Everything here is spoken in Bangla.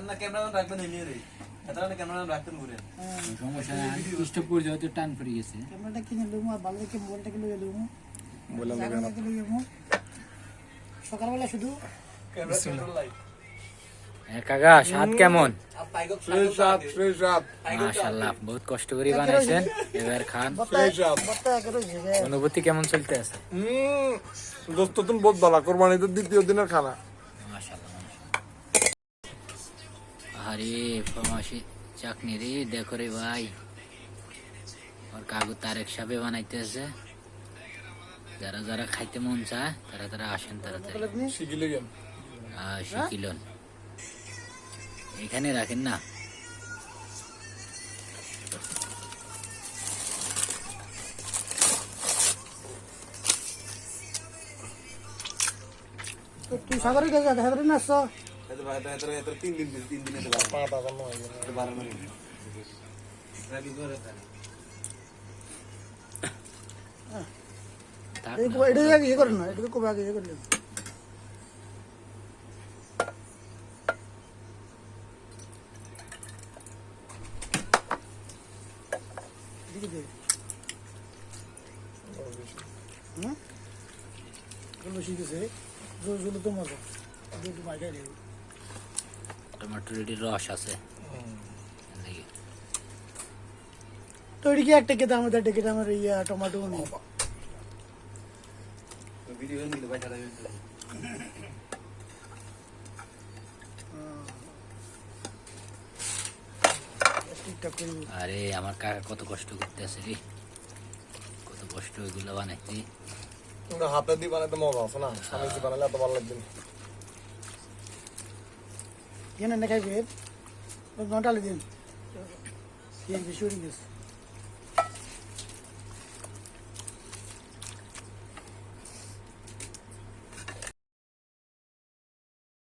না ক্যামেরাম্যান রাখবেন নিয়ে রে এতটা ক্যামেরাম্যান রাখতেন ঘুরে সমস্যা নাই স্টপ করে যাও তো টান পড়ে গেছে ক্যামেরাটা কিনে লুম আর ভালো দেখে মোবাইলটা কিনে লুম বললাম সকালবেলা শুধু ক্যামেরা কন্ট্রোল লাইট কাকা স্বাদ কেমন ফ্রেশ আপ মাশাআল্লাহ বহুত কষ্ট করে বানাইছেন এবার খান বত্তা একেবারে ঝেগে অনুভূতি কেমন চলতে আছে দোস্ত তুমি বহুত ভালো কোরবানিতে দ্বিতীয় দিনের খানা মাশাআল্লাহ আরে ফরমাশি চাকনি রে দেখো রে ভাই আর কাগু তারেক সাহেব বানাইতেছে যারা যারা খাইতে মন চায় তারা তারা আসেন তাড়াতাড়ি শিখিলে গেম শিখিলন এখানে রাখেন না তুই সাগরে গেছে সাগরে না আসছো এত 3 দিন এতে বারো পাটা কাম হয় এতে 12 মিনিট রাখি করে থাক এই না। এটা আগে ইয়ে করেন না এটাকে কবে আগে ইয়ে করলেন দিকে দে বেশি গেছে জোর জোর তো মজা একটু মাইকাই দেবে টমেটোর রস আছে দেখি। তো এদিকে একটা কেটে আমাদের একটা কেটে আমার ইয়া টমেটো নেই ভিডিও নিলে ভাই ছাড়া হইছে ঠিকঠাক করে আরে আমার কাকা কত কষ্ট করতে আছে রে কত কষ্ট এগুলো বানাইতে তোমরা হাতে দিয়ে বানাতে মজা আছে না আমি দিয়ে বানালে এত ভালো লাগবে না কেন না খাইবে ঘন্টা দিন বেশি উড়ে গেছে